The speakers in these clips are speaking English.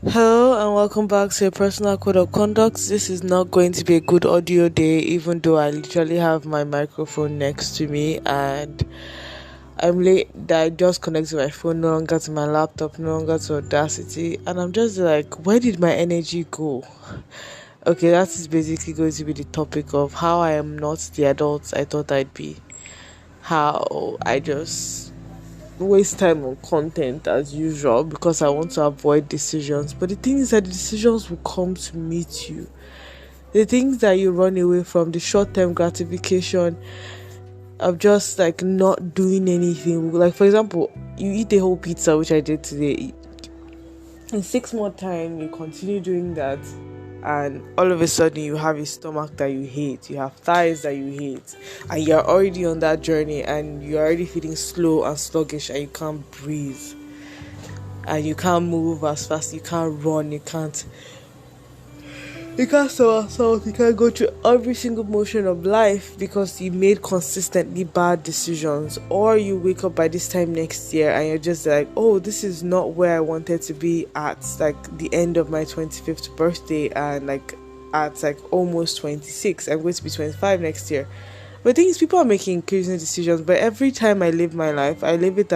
Hello and welcome back to a personal code of conduct. This is not going to be a good audio day, even though I literally have my microphone next to me and I'm late. That I just connected my phone, no longer to my laptop, no longer to Audacity, and I'm just like, where did my energy go? Okay, that is basically going to be the topic of how I am not the adult I thought I'd be. How I just waste time on content as usual because I want to avoid decisions. But the thing is that the decisions will come to meet you. The things that you run away from, the short term gratification of just like not doing anything. Like, for example, you eat a whole pizza, which I did today. In 6 months' time, you continue doing that, and all of a sudden, you have a stomach that you hate, you have thighs that you hate, and you're already on that journey, and you're already feeling slow and sluggish, and you can't breathe, and you can't move as fast, you can't run, you can't somersault, you can't go through every single motion of life because you made consistently bad decisions. Or you wake up by this time next year and you're just like, oh, this is not where I wanted to be at like the end of my 25th birthday, and like at like almost 26. I'm going to be 25 next year. But the thing is, people are making increasing decisions, but every time I live my life, um I live it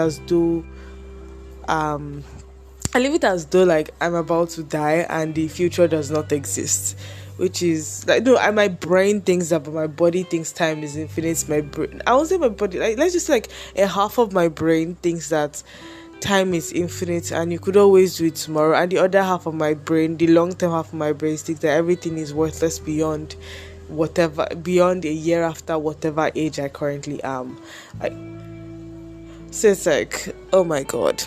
as though like I'm about to die and the future does not exist. Which is like, no, my brain thinks that, but my body thinks time is infinite. My brain, I won't say my body, like, let's just say like a half of my brain thinks that time is infinite and you could always do it tomorrow, and the other half of my brain, the long term half of my brain, thinks that everything is worthless beyond a year after whatever age I currently am. So it's like, oh my god.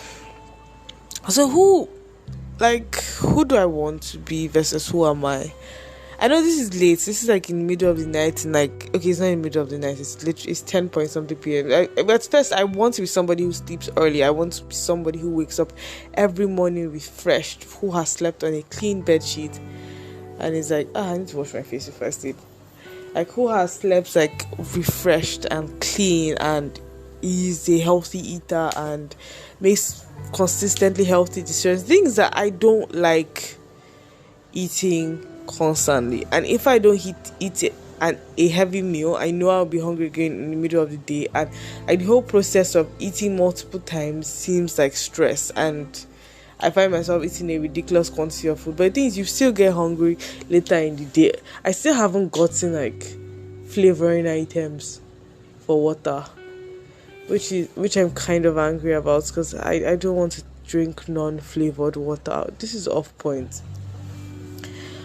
So who do I want to be versus who am I? I know this is late. This is like in the middle of the night, and like, okay, it's not in the middle of the night. It's literally 10 point something p.m. But first, I want to be somebody who sleeps early. I want to be somebody who wakes up every morning refreshed, who has slept on a clean bed sheet, and is like, I need to wash my face before I sleep. Like, who has slept like refreshed and clean, and is a healthy eater and makes consistently healthy decisions. Things that I don't like eating constantly, and if I don't eat it and a heavy meal, I know I'll be hungry again in the middle of the day, and the whole process of eating multiple times seems like stress, and I find myself eating a ridiculous quantity of food. But the thing is, you still get hungry later in the day. I still haven't gotten like flavoring items for water, which I'm kind of angry about because I don't want to drink non-flavored water. This is off point.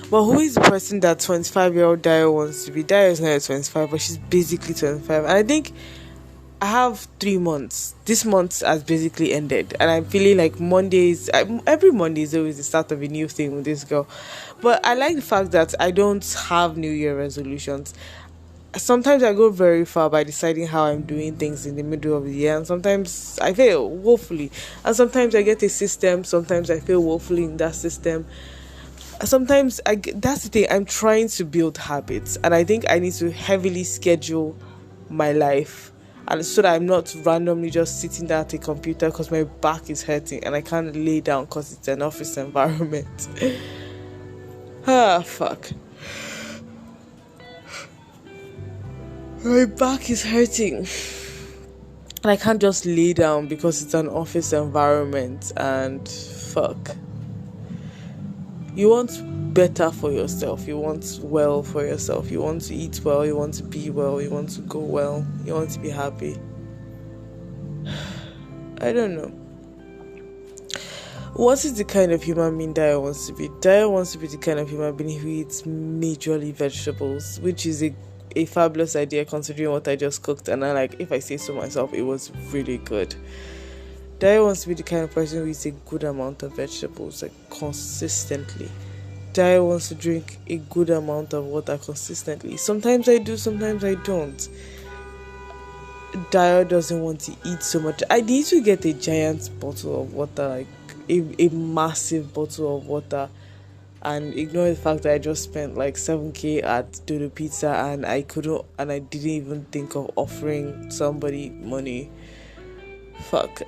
But who is the person that 25-year-old Dio wants to be? Dio is not yet 25, but she's basically 25. And I think I have 3 months. This month has basically ended, and I'm feeling like every Monday is always the start of a new thing with this girl. But I like the fact that I don't have New Year resolutions. Sometimes I go very far by deciding how I'm doing things in the middle of the year, and sometimes I fail woefully, and sometimes I get a system, sometimes I fail woefully in that system. Sometimes that's the thing, I'm trying to build habits, and I think I need to heavily schedule my life, and so that I'm not randomly just sitting down at a computer because my back is hurting and I can't lay down because it's an office environment. Fuck. My back is hurting and I can't just lay down because it's an office environment, and fuck. You want better for yourself, you want well for yourself, you want to eat well, you want to be well, you want to go well, you want to be happy. I don't know. What is the kind of human being Daya wants to be? Daya wants to be the kind of human being who eats majorly vegetables, which is a fabulous idea considering what I just cooked, and if I say so myself, it was really good. Daya wants to be the kind of person who eats a good amount of vegetables, like consistently. Daya wants to drink a good amount of water consistently. Sometimes I do, sometimes I don't. Daya doesn't want to eat so much. I need to get a giant bottle of water, like a massive bottle of water, and ignore the fact that I just spent like 7k at Dodo Pizza, and I didn't even think of offering somebody money. Fuck.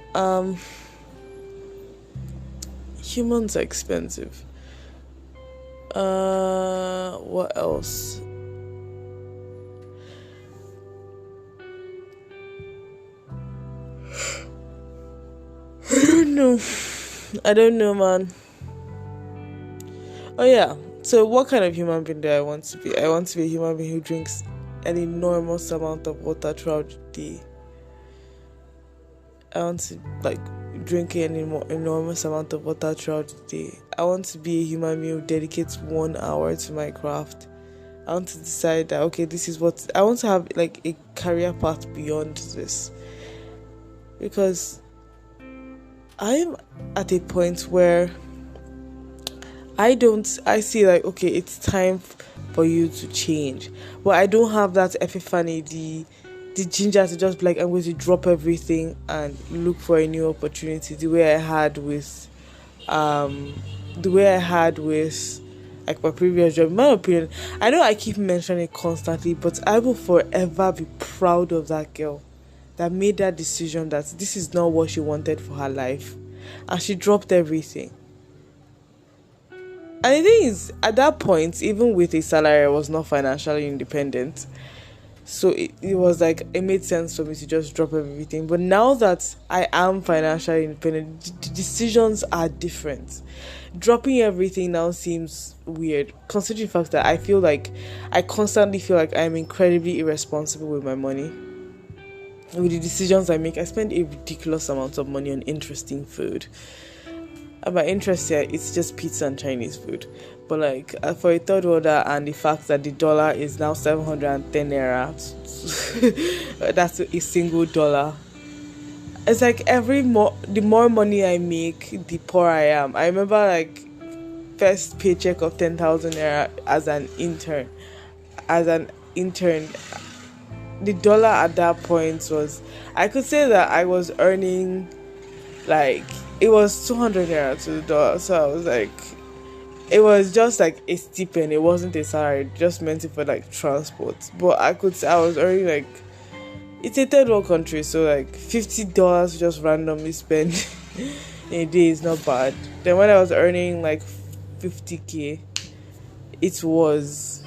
Humans are expensive. What else? I don't know. I don't know, man. Oh yeah. So what kind of human being do I want to be? I want to be a human being who drinks an enormous amount of water throughout the day. I want to drink an enormous amount of water throughout the day. I want to be a human being who dedicates 1 hour to my craft. I want to decide that, okay, this is what I want to have, like a career path beyond this, because I'm at a point where I see like, okay, it's time for you to change, but I don't have that epiphany, the ginger to just be like, I'm going to drop everything and look for a new opportunity the way I had with like my previous job. In my opinion, I know I keep mentioning it constantly, but I will forever be proud of that girl that made that decision that this is not what she wanted for her life, and she dropped everything. And the thing is, at that point, even with a salary, I was not financially independent. So it was like, it made sense for me to just drop everything. But now that I am financially independent, the decisions are different. Dropping everything now seems weird, considering the fact that I constantly feel like I'm incredibly irresponsible with my money. With the decisions I make, I spend a ridiculous amount of money on interesting food. And by interest here, it's just pizza and Chinese food. But like, for a third order, and the fact that the dollar is now 710 naira, that's a single dollar. It's like the more money I make, the poorer I am. I remember like first paycheck of 10,000 naira as an intern. The dollar at that point was, I could say that I was earning like, it was 200 naira to the dollar. So I was like, it was just like a stipend. It wasn't a salary. It just meant it for like transport. But I was earning like, it's a third world country, so like $50 just randomly spent in a day is not bad. Then when I was earning like 50k, it was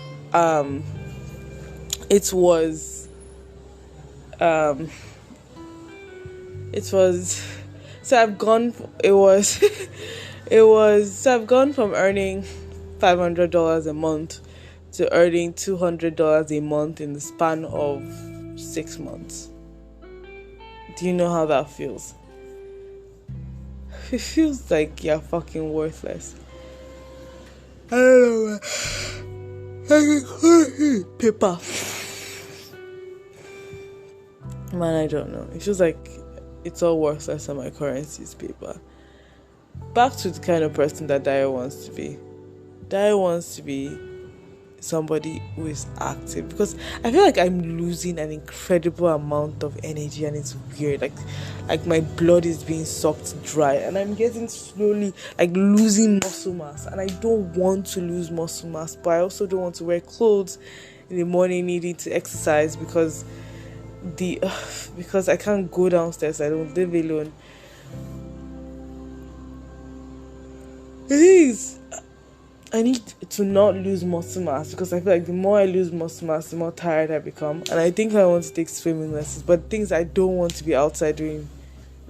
so I've gone from earning $500 a month to earning $200 a month in the span of 6 months. Do you know how that feels? It feels like you're fucking worthless. I don't know. Paper. Man, I don't know. It feels like it's all worthless and my currency is paper. Back to the kind of person that Dio wants to be. Dio wants to be somebody who is active, because I feel like I'm losing an incredible amount of energy, and it's weird. Like my blood is being sucked dry, and I'm getting slowly like losing muscle mass, and I don't want to lose muscle mass, but I also don't want to wear clothes in the morning needing to exercise because I can't go downstairs. I don't live alone. It is. I need to not lose muscle mass, because I feel like the more I lose muscle mass, the more tired I become. And I think I want to take swimming lessons, but things I don't want to be outside doing,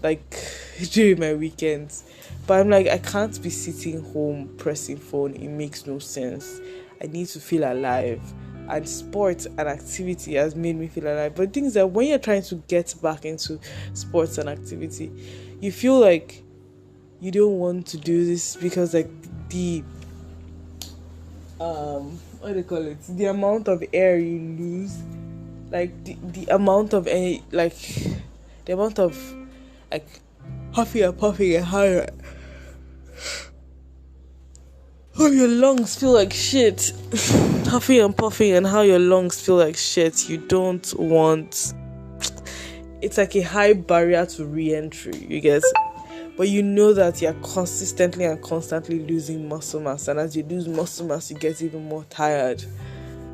like during my weekends. But I'm like, I can't be sitting home pressing phone. It makes no sense. I need to feel alive. And sports and activity has made me feel alive. But things that when you're trying to get back into sports and activity, you feel like you don't want to do this because like the what do you call it? The amount of air you lose, like the amount of any like the amount of like huffing and puffing and how your lungs feel like shit. Huffing and puffing and how your lungs feel like shit. You don't want. It's like a high barrier to re-entry, you guys. But you know that you're consistently and constantly losing muscle mass, and as you lose muscle mass, you get even more tired.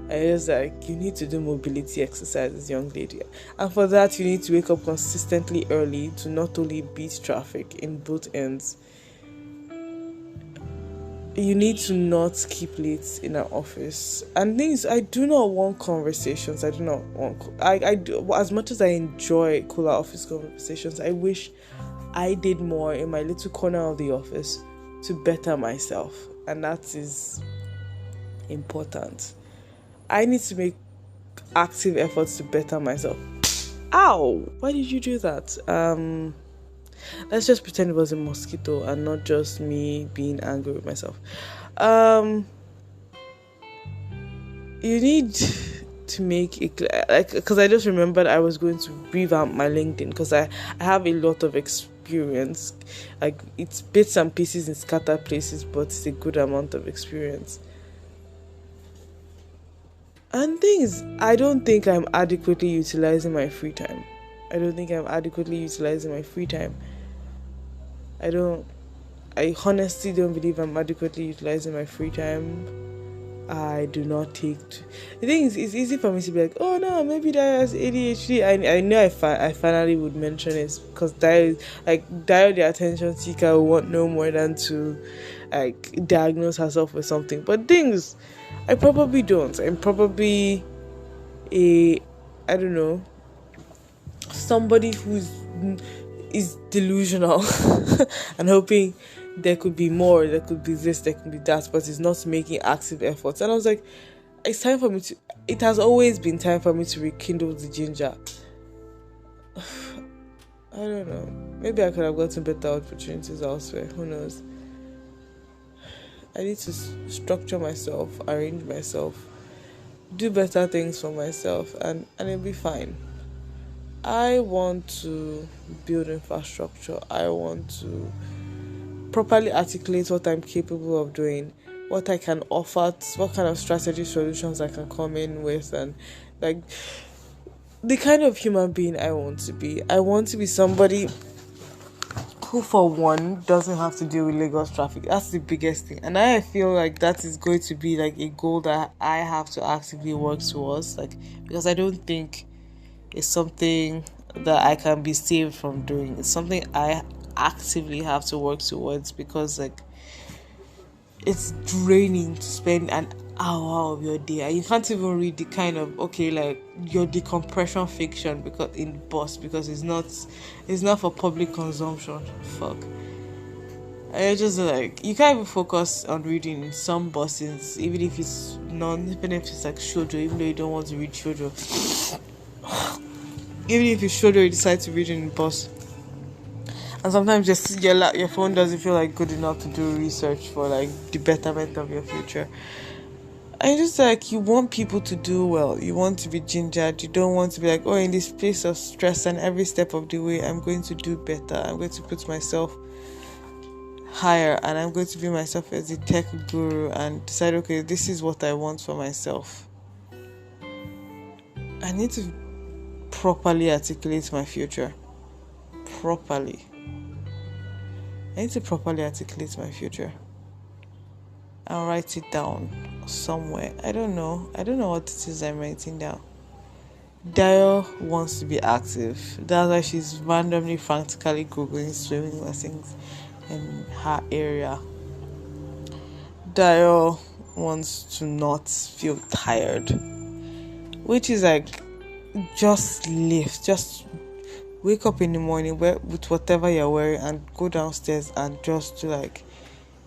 And it's like, you need to do mobility exercises, young lady. And for that, you need to wake up consistently early to not only beat traffic in both ends, you need to not keep late in an office. And things, I do not want conversations. I do not want. I do, as much as I enjoy cooler office conversations, I wish I did more in my little corner of the office to better myself, and that is important. I need to make active efforts to better myself. Ow! Why did you do that? Let's just pretend it was a mosquito and not just me being angry with myself. You need to make it like, because I just remembered I was going to revamp my LinkedIn because I have a lot of experience. Like, it's bits and pieces in scattered places, but it's a good amount of experience. And things, I don't think I'm adequately utilizing my free time. I honestly don't believe I'm adequately utilizing my free time. I do not take the thing is, it's easy for me to be like, oh no, maybe that has ADHD. I know I finally would mention it, because Dio, the attention seeker, will want no more than to like diagnose herself with something. But things, I probably don't. I'm probably I don't know, somebody is delusional and hoping there could be more, there could be this, there could be that, but it's not making active efforts. And I was like, it has always been time for me to rekindle the ginger. I don't know, maybe I could have gotten better opportunities elsewhere, who knows. I need to structure myself, arrange myself, do better things for myself, and it'll be fine. I want to build infrastructure. I want to properly articulate what I'm capable of doing, what I can offer, what kind of strategy solutions I can come in with, and like the kind of human being I want to be. I want to be somebody who, for one, doesn't have to deal with Lagos traffic. That's the biggest thing. And I feel like that is going to be like a goal that I have to actively work towards, like, because I don't think it's something that I can be saved from doing. It's something I actively have to work towards, because like it's draining to spend an hour of your day and you can't even read the kind of your decompression fiction because in bus, because it's not for public consumption. Fuck. I just like, you can't even focus on reading some buses, even if it's like shoujo, even though you don't want to read shoujo. Even if you shoujo, you decide to read in the bus. And sometimes just your phone doesn't feel like good enough to do research for like the betterment of your future. And just like, you want people to do well, you want to be gingered, you don't want to be like, oh, in this place of stress and every step of the way I'm going to do better, I'm going to put myself higher, and I'm going to be myself as a tech guru and decide, okay, this is what I want for myself. I need to properly articulate my future. I need to properly articulate my future and write it down somewhere. I don't know what it is I'm writing down. Dio wants to be active. That's why she's randomly, frantically Googling swimming lessons in her area. Dio wants to not feel tired, which is like, just wake up in the morning with whatever you're wearing and go downstairs and just do like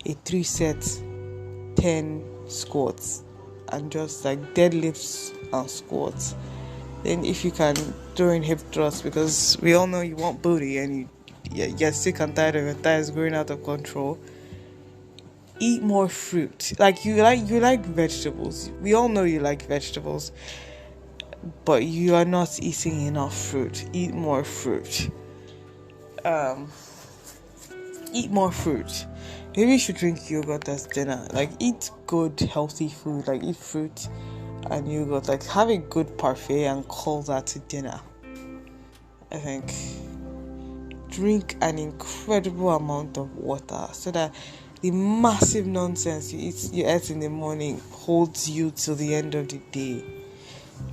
a 3 set 10 squats and just like deadlifts and squats. Then if you can throw in hip thrusts, because we all know you want booty and you're sick and tired of your thighs going out of control. Eat more fruit. Like you like vegetables. We all know you like vegetables, but you are not eating enough fruit. Eat more fruit. Eat more fruit. Maybe you should drink yogurt as dinner. Like, eat good, healthy food. Like, eat fruit and yogurt. Like, have a good parfait and call that to dinner. I think. Drink an incredible amount of water so that the massive nonsense you eat in the morning holds you till the end of the day.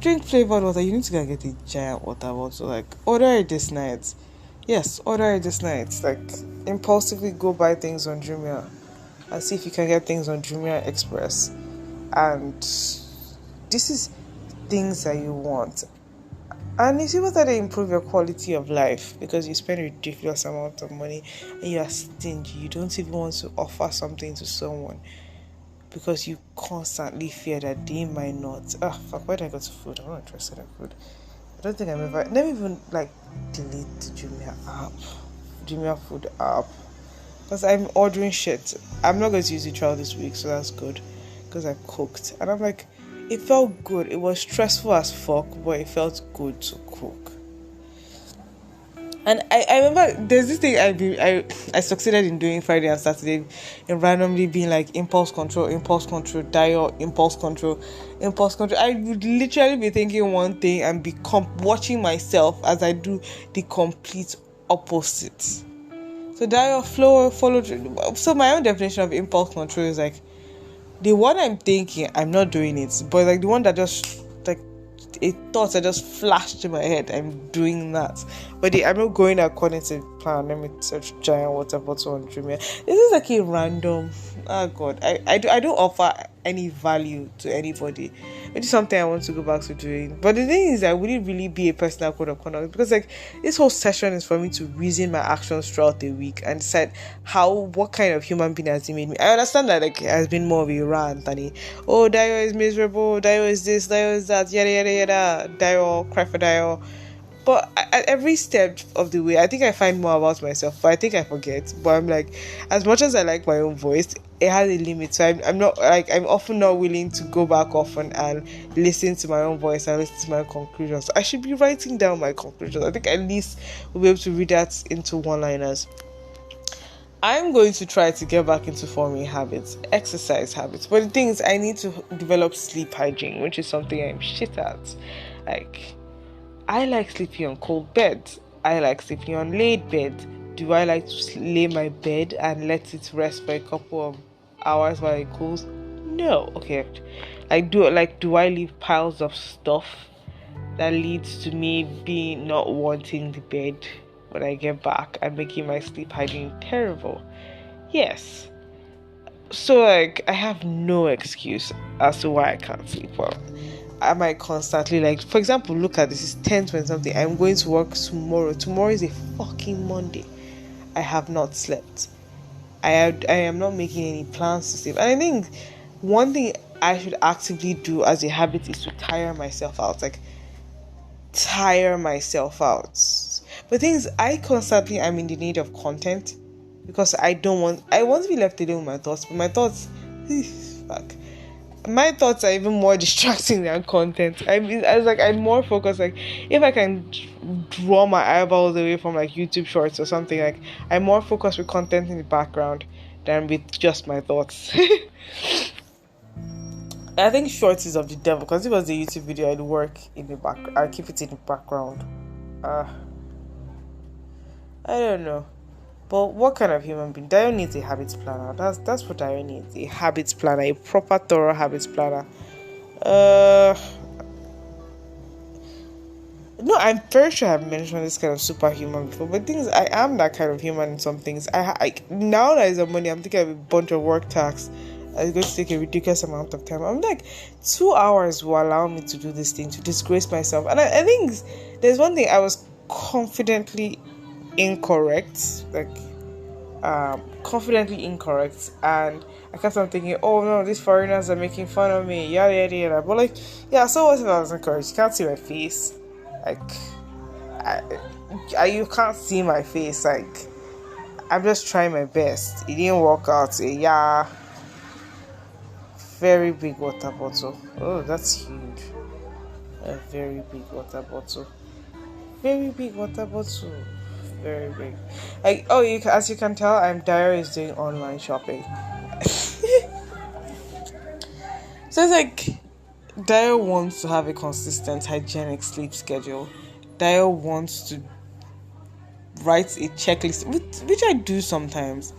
Drink flavored water. You need to go and get a giant water bottle. Like, order it this night. Yes, order it this night. Like, impulsively go buy things on Jumia. and see if you can get things on Jumia Express. And this is things that you want. And you see what they improve your quality of life because you spend a ridiculous amount of money and you are stingy. You don't even want to offer something to someone because you constantly fear that they might not. Fuck, where did I go to food? I'm not interested in food. I don't think I'm ever. Let me even delete the Jumia food app, because I'm ordering shit. I'm not going to use the trial this week, so that's good because I cooked and I'm like, it felt good. It was stressful as fuck, but it felt good to cook. And I remember there's this thing I succeeded in doing Friday and Saturday, and randomly being like impulse control, diet, impulse control. I would literally be thinking one thing and be watching myself as I do the complete opposite. So diet, follow through. So my own definition of impulse control is like the one I'm thinking, I'm not doing it, but like the one that just like a thought that just flashed in my head, I'm doing that. But I'm not going according to plan. Let me search giant water bottle on Jumia. This is like a random. Oh God, I don't offer any value to anybody. It is something I want to go back to doing. But the thing is, I wouldn't really be a personal code of conduct because like this whole session is for me to reason my actions throughout the week and decide what kind of human being has he made me. I understand that like it has been more of a rant and Dio is miserable, Dio is this, Dio is that, yada yada yada, Dio, cry for Dio. But at every step of the way, I think I find more about myself, but I think I forget. But I'm like, as much as I like my own voice, it has a limit. So I'm not like, I'm often not willing to go back often and listen to my own voice and listen to my conclusions. I should be writing down my conclusions. I think at least we'll be able to read that into one-liners. I'm going to try to get back into forming habits, exercise habits. But the thing is, I need to develop sleep hygiene, which is something I'm shit at. Like, I like sleeping on cold beds. I like sleeping on laid bed. Do I like to lay my bed and let it rest for a couple of hours while it cools? No. Okay. Do I leave piles of stuff that leads to me not wanting the bed when I get back and making my sleep hygiene terrible? Yes. So like I have no excuse as to why I can't sleep well. I might constantly for example, look at this, it's 10:20 something. I'm going to work tomorrow. Tomorrow is a fucking Monday. I have not slept. I am not making any plans to sleep. And I think one thing I should actively do as a habit is to tire myself out. But things I constantly am in the need of content because I want to be left alone with my thoughts, but my thoughts fuck. My thoughts are even more distracting than content. I'm more focused. Like, if I can draw my eyeballs away from YouTube shorts or something, I'm more focused with content in the background than with just my thoughts. I think shorts is of the devil because if it was a YouTube video, I'd work in the back. I'd keep it in the background. I don't know. But what kind of human being? Dio needs a habits planner. That's what Dio needs. A habits planner. A proper, thorough habits planner. No, I'm very sure I've mentioned this kind of superhuman before. But things, I am that kind of human in some things. Now that is the money, I'm thinking of a bunch of work tasks. It's going to take a ridiculous amount of time. I'm like, 2 hours will allow me to do this thing, to disgrace myself. And I think there's one thing I was confidently incorrect, and I kept on thinking, oh no, these foreigners are making fun of me, yada yada yada. But so what if I was incorrect? You can't see my face, you can't see my face. I'm just trying my best. It didn't work out. Yeah, very big water bottle. Oh, that's huge. A very big water bottle. Very big water bottle. Very big. As you can tell, Dio is doing online shopping. So it's Dio wants to have a consistent hygienic sleep schedule. Dio wants to write a checklist, which I do sometimes,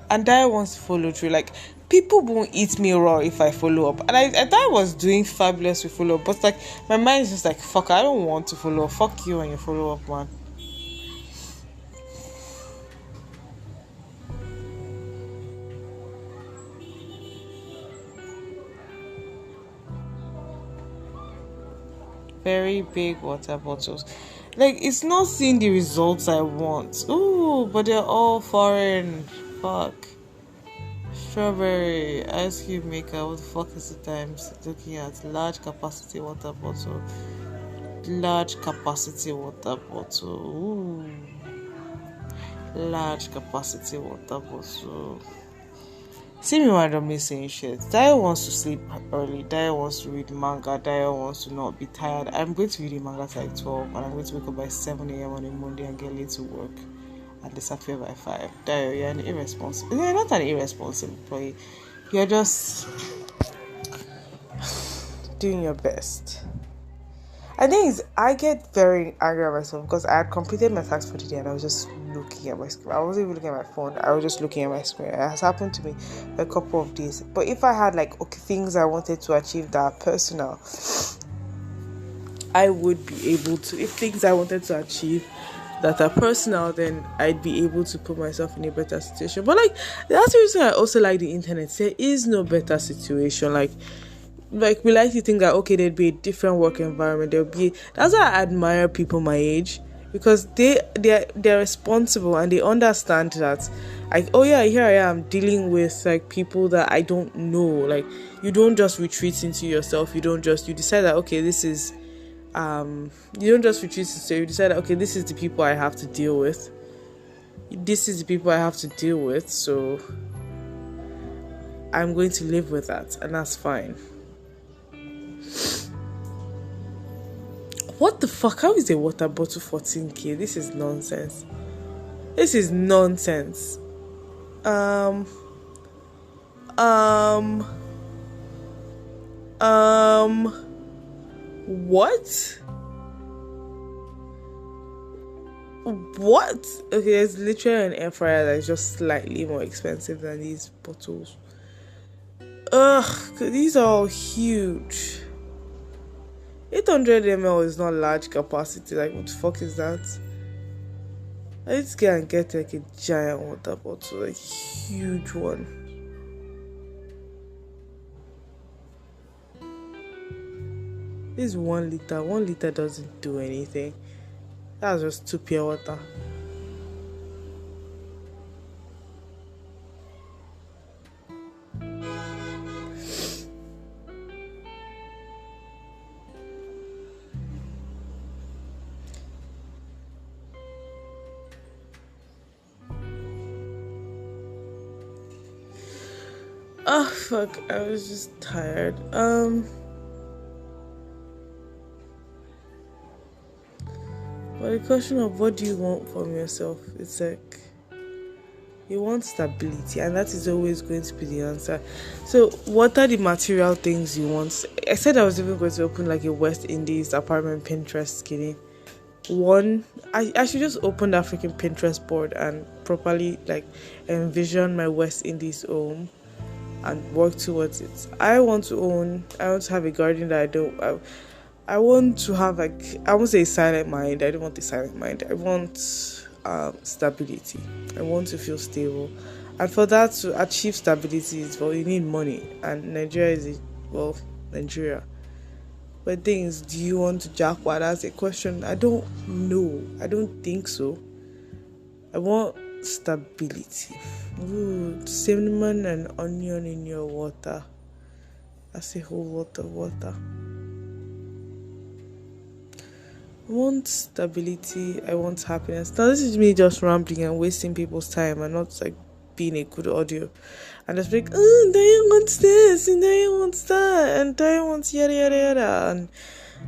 and Dio wants to follow through. People won't eat me raw if I follow up, and I thought I was doing fabulous with follow up, but my mind is just fuck, I don't want to follow up. Fuck you and your follow up, man. very big water bottles. Like, it's not seeing the results I want. Ooh, but they're all foreign. Fuck. Strawberry ice cube maker. What the fuck is the times? Looking at large capacity water bottle. Large capacity water bottle. Ooh. Large capacity water bottle. See me randomly saying shit. Dio wants to sleep early. Dio wants to read manga. Dio wants to not be tired. I'm going to read a manga at like 12 and I'm going to wake up by 7 a.m. on a Monday and get late to work and disappear by 5. Dio, you're an irresponsible. You're not an irresponsible employee. You're just doing your best. I think I get very angry at myself because I had completed my task for the day and I was just looking at my screen. I wasn't even looking at my phone. I was just looking at my screen. It has happened to me a couple of days. But if I had things I wanted to achieve that are personal, I would be able to. If things I wanted to achieve that are personal, then I'd be able to put myself in a better situation. But that's the reason I also like the internet. There is no better situation. Like we like to think that okay, there'd be a different work environment. That's why I admire people my age, because they're responsible and they understand that oh yeah, here I am dealing with people that I don't know. Like, you don't just retreat into yourself. You decide that okay, this is you don't just retreat into you decide that okay, this is the people I have to deal with. So I'm going to live with that, and that's fine. What the fuck? How is a water bottle 14k? This is nonsense. What? Okay, there's literally an air fryer that's just slightly more expensive than these bottles. Ugh, these are all huge. 800 ml is not large capacity. Like, what the fuck is that? I need to get a giant water bottle, huge one. This is 1 liter. 1 liter doesn't do anything. That's just 2 pure water. Oh fuck, I was just tired. But the question of what do you want from yourself, it's you want stability, and that is always going to be the answer. So what are the material things you want? I said I was even going to open a West Indies apartment Pinterest skinny. I should just open that freaking Pinterest board and properly envision my West Indies home and work towards it. I want to have a garden that I want to have I won't say a silent mind. I don't want a silent mind. I want stability. I want to feel stable. And for that to achieve stability, you need money. And Nigeria is Nigeria. But things, do you want to jackpot? That's a question. I don't know. I don't think so. I want stability. Ooh, cinnamon and onion in your water. That's a whole lot of water. I want stability. I want happiness. Now this is me just rambling and wasting people's time and not being a good audio. And just Diane wants this and Diane wants that and Diane wants yada yada yada, and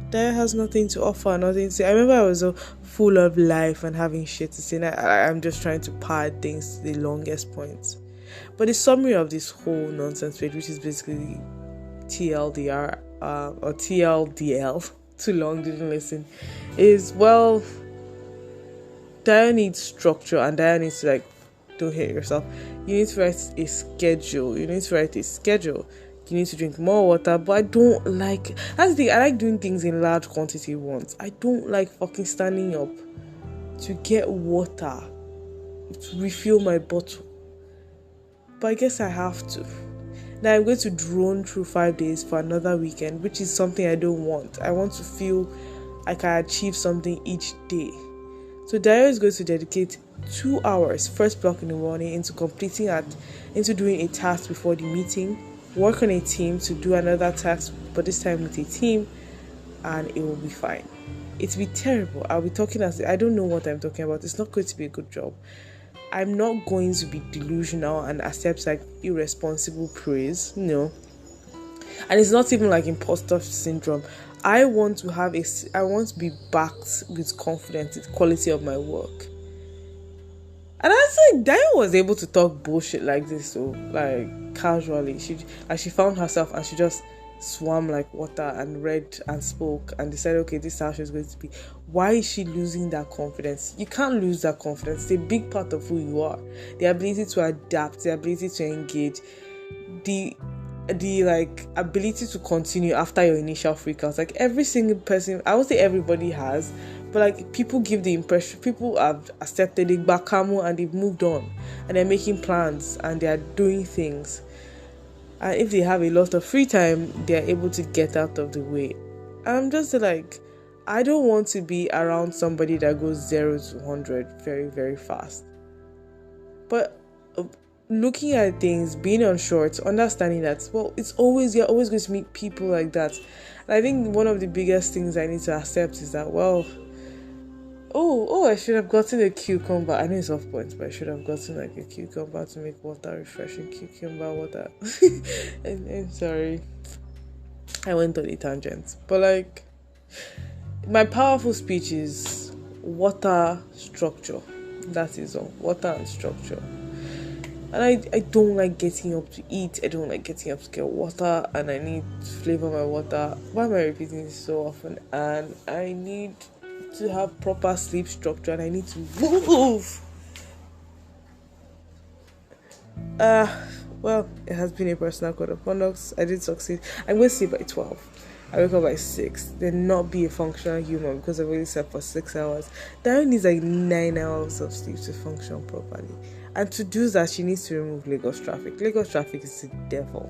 Diane has nothing to offer, nothing to say. I remember I was so full of life and having shit to say. I'm just trying to pad things to the longest point. But the summary of this whole nonsense page, which is basically TLDR or TLDL, too long, didn't listen, is Diane needs structure, and Diane needs to don't hate yourself. You need to write a schedule. You need to drink more water. But I don't that's the thing. I like doing things in large quantity once. I don't like fucking standing up to get water to refill my bottle. But I guess I have to. Now I'm going to drone through 5 days for another weekend, which is something I don't want. I want to feel I can achieve something each day. So Dario is going to dedicate 2 hours, first block in the morning, into doing a task before the meeting, work on a team to do another task, but this time with a team, and it will be fine. It will be terrible. I'll be talking as I don't know what I'm talking about. It's not going to be a good job. I'm not going to be delusional and accept like irresponsible praise. No. And it's not even like imposter syndrome. I want to be backed with confidence, with quality of my work. And I was like, Diane was able to talk bullshit like this, so like casually. She found herself and she just swam like water and read and spoke and decided, okay, this is how she's going to be. Why is she losing that confidence? You can't lose that confidence. It's a big part of who you are. The ability to adapt, the ability to engage, the like ability to continue after your initial freakouts. Like every single person, I would say everybody has, but like people give the impression, people have accepted it back and they've moved on and they're making plans and they're doing things. And if they have a lot of free time, they're able to get out of the way. I'm just like, I don't want to be around somebody that goes 0 to 100 very, very fast. But looking at things, being on shorts, understanding that, well, you're always going to meet people like that. And I think one of the biggest things I need to accept is that, well, I should have gotten a cucumber. I know it's off point, but I should have gotten like a cucumber to make water refreshing. Cucumber water. I'm sorry. I went on a tangent. But like, my powerful speech is water structure. That is all. Water and structure. And I don't like getting up to eat. I don't like getting up to get water. And I need to flavor my water. Why am I repeating this so often? And I need to have proper sleep structure. And I need to move. Well, it has been a personal code of conduct. I did succeed. I'm going to sleep by 12. I wake up by 6. Then not be a functional human because I've only slept for 6 hours. Darren needs like 9 hours of sleep to function properly. And to do that, she needs to remove Lagos traffic. Lagos traffic is the devil.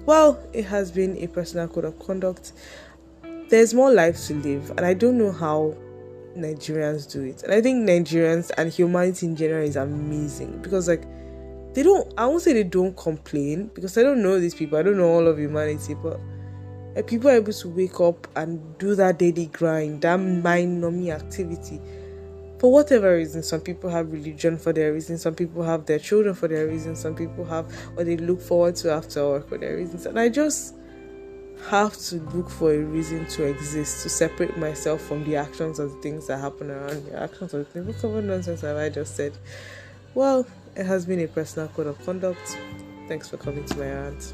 Well, it has been a personal code of conduct. There's more life to live, and I don't know how Nigerians do it. And I think Nigerians and humanity in general is amazing because, like, I won't say they don't complain because I don't know these people. I don't know all of humanity, but people are able to wake up and do that daily grind, that mind-numbing activity. For whatever reason, some people have religion for their reasons, some people have their children for their reasons, some people have what they look forward to after work for their reasons. And I just have to look for a reason to exist, to separate myself from the actions of the things that happen around me. Actions of the things. What kind of nonsense have I just said? Well, it has been a personal code of conduct. Thanks for coming to my rant.